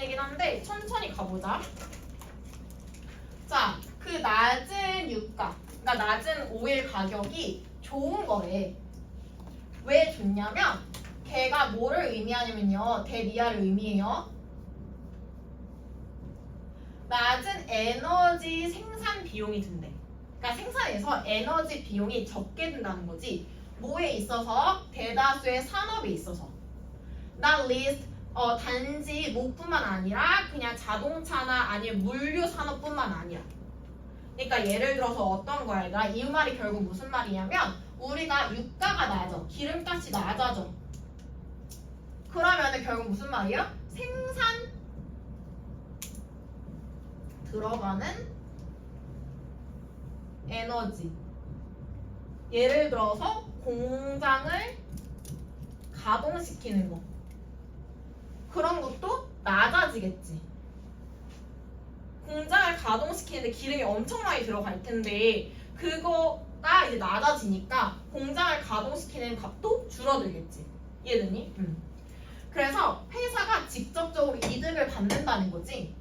부분이긴 한데 천천히 가보자. 자, 그 낮은 유가, 그러니까 낮은 오일 가격이 좋은 거래. 왜 좋냐면 걔가 뭐를 의미하냐면요. 대리아를 의미해요. 낮은 에너지 생산 비용이 든대. 그러니까 생산에서 에너지 비용이 적게 든다는 거지. 뭐에 있어서? 대다수의 산업에 있어서. Not least 단지 목뿐만 아니라 그냥 자동차나 아니면 물류 산업뿐만 아니라. 그러니까 예를 들어서 어떤 거야? 얘들아? 이 말이 결국 무슨 말이냐면 우리가 유가가 낮아. 기름값이 낮아져. 그러면은 결국 무슨 말이야? 생산 들어가는 에너지. 예를 들어서 공장을 가동시키는 거. 그런 것도 낮아지겠지. 공장을 가동시키는데 기름이 엄청 많이 들어갈 텐데 그거가 이제 낮아지니까 공장을 가동시키는 값도 줄어들겠지. 이해되니? 그래서 회사가 직접적으로 이득을 받는다는 거지.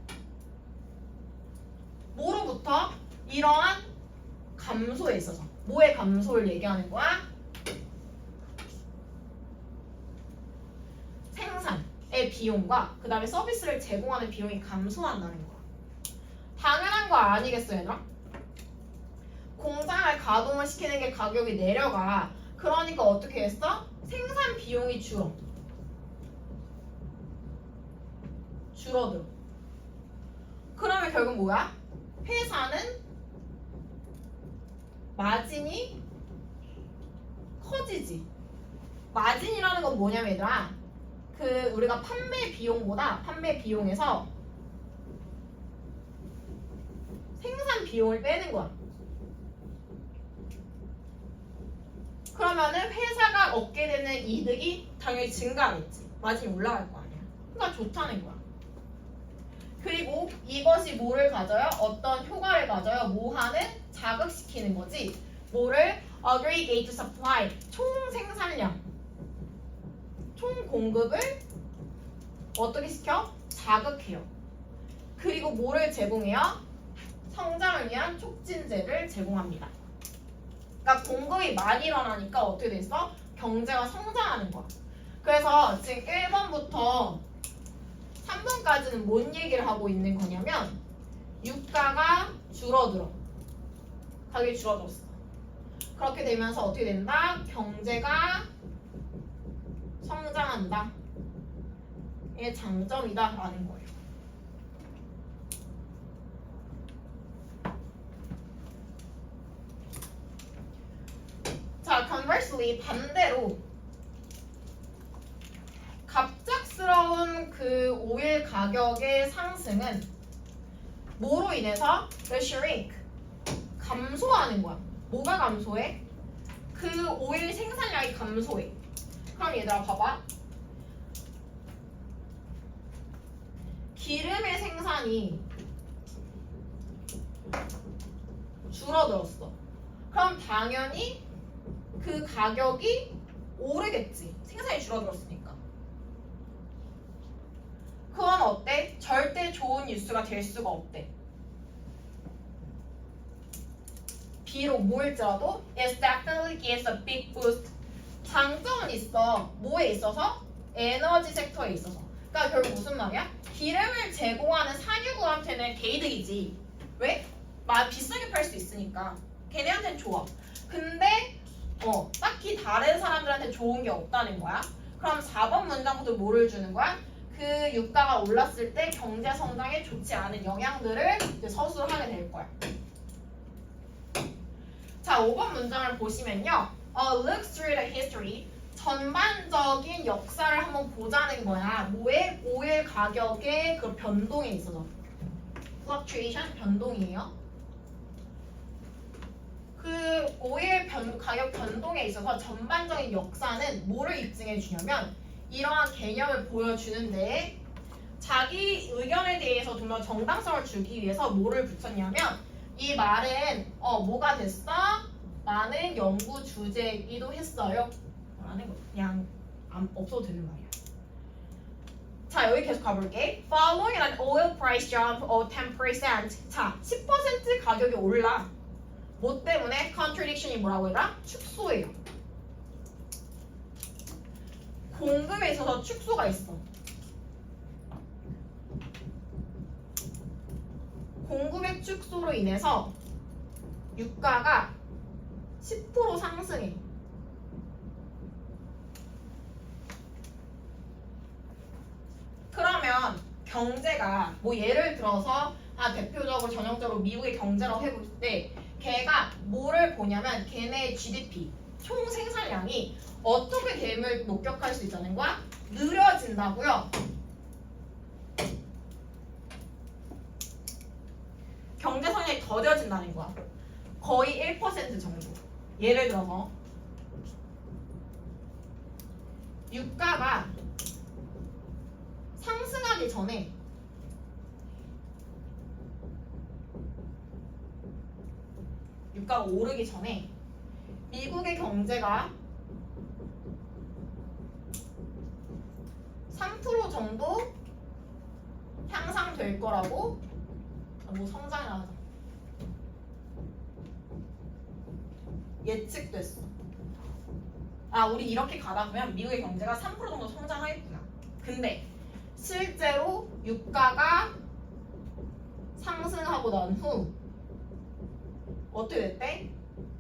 뭐로부터? 이러한 감소에 있어서. 뭐의 감소를 얘기하는 거야? 생산의 비용과 그 다음에 서비스를 제공하는 비용이 감소한다는 거야. 당연한 거 아니겠어 얘들아? 공장을 가동을 시키는 게 가격이 내려가. 그러니까 어떻게 했어? 생산 비용이 줄어들어. 그러면 결국 뭐야? 회사는 마진이 커지지. 마진이라는 건 뭐냐면 얘들아, 그 우리가 판매 비용에서 생산 비용을 빼는 거야. 그러면은 회사가 얻게 되는 이득이 당연히 증가하겠지. 마진이 올라갈 거 아니야. 그러니까 좋다는 거야. 그리고 이것이 뭐를 가져요? 어떤 효과를 가져요? 뭐 하는? 자극시키는 거지. 뭐를? aggregate supply, 총 생산량, 총 공급을 어떻게 시켜? 자극해요. 그리고 뭐를 제공해요? 성장을 위한 촉진제를 제공합니다. 그러니까 공급이 많이 일어나니까 어떻게 됐어? 경제가 성장하는 거야. 그래서 지금 1번부터 3번까지는 뭔 얘기를 하고 있는 거냐면 유가가 줄어들어. 가격이 줄어들었어. 그렇게 되면서 어떻게 된다? 경제가 성장한다. 이게 장점이다 라는 거예요. 자, conversely 반대로 갑작스러운 그 오일 가격의 상승은 뭐로 인해서? shrink, 감소하는 거야. 뭐가 감소해? 그 오일 생산량이 감소해. 그럼 얘들아 봐봐. 기름의 생산이 줄어들었어. 그럼 당연히 그 가격이 오르겠지. 생산이 줄어들었으니까. 그건 어때? 절대 좋은 뉴스가 될 수가 없대. 비록 뭐일지라도 it definitely gives a big boost. 장점은 있어. 뭐에 있어서? 에너지 섹터에 있어서. 그러니까 결국 무슨 말이야? 기름을 제공하는 산유국한테는 개이득이지. 왜? 비싸게 팔 수 있으니까. 걔네한테는 좋아. 근데 딱히 다른 사람들한테 좋은 게 없다는 거야. 그럼 4번 문장부터 뭐를 주는 거야? 그 유가가 올랐을 때 경제 성장에 좋지 않은 영향들을 이제 서술하게 될 거야. 자, 5번 문장을 보시면요. Look through the history. 전반적인 역사를 한번 보자는 거야. 뭐에? 오일 가격의 그 변동에 있어서. fluctuation, 변동이에요. 그 오일 가격 변동에 있어서 전반적인 역사는 뭐를 입증해 주냐면 이러한 개념을 보여주는데 자기 의견에 대해서 좀 더 정당성을 주기 위해서 뭐를 붙였냐면 이 말은 뭐가 됐어? 많은 연구 주제이기도 했어요. 라는 거 그냥 없어도 되는 말이야. 자, 여기 계속 가볼게. Following an oil price jump of 10%. 자, 10% 가격이 올라. 뭐 때문에? Contradiction이 뭐라고 해라? 축소예요. 공급에 있어서 축소가 있어. 공급의 축소로 인해서 유가가 10% 상승해. 그러면 경제가 뭐 예를 들어서 대표적으로 전형적으로 미국의 경제라고 해볼 때 걔가 뭐를 보냐면 걔네의 GDP 총 생산량이 어떻게 됨을 목격할 수 있다는 거야? 느려진다고요. 경제 성장이 더뎌진다는 거야. 거의 1% 정도. 예를 들어서 유가가 상승하기 전에 유가가 오르기 전에 미국의 경제가 3% 정도 향상될 거라고 뭐 성장을 하자. 예측됐어. 우리 이렇게 가다 보면 미국의 경제가 3% 정도 성장하겠구나. 근데 실제로 유가가 상승하고 난 후 어떻게 됐대?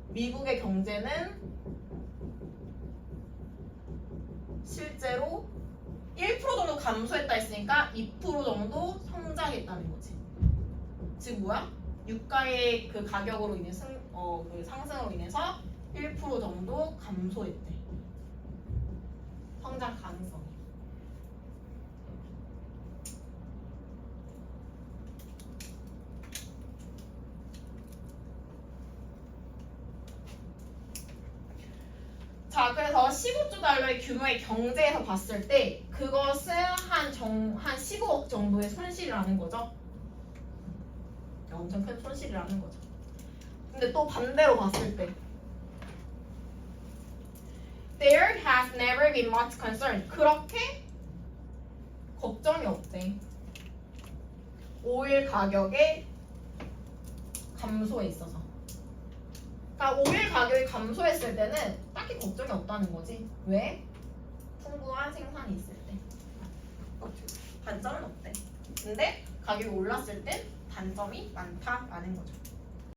미국의 경제는 실제로 1% 정도 감소했다 했으니까 2% 정도 성장했다는 거지. 즉 뭐야? 유가의 그 가격으로 인해 그 상승으로 인해서 1% 정도 감소했대. 성장 가능성이. 자, 그래서 15조 달러의 규모의 경제에서 봤을 때 그것은 한 15억 정도의 손실이라는 거죠. 엄청 큰 손실이라는 거죠. 근데 또 반대로 봤을 때 There has never been much concern. 그렇게 걱정이 없대. 오일 가격의 감소에 있어서. 그러니까 오일 가격이 감소했을 때는 딱히 걱정이 없다는 거지. 왜? 풍부한 생산이 있을 때. 단점은 없대. 근데 가격이 올랐을 땐 단점이 많다라는 거죠.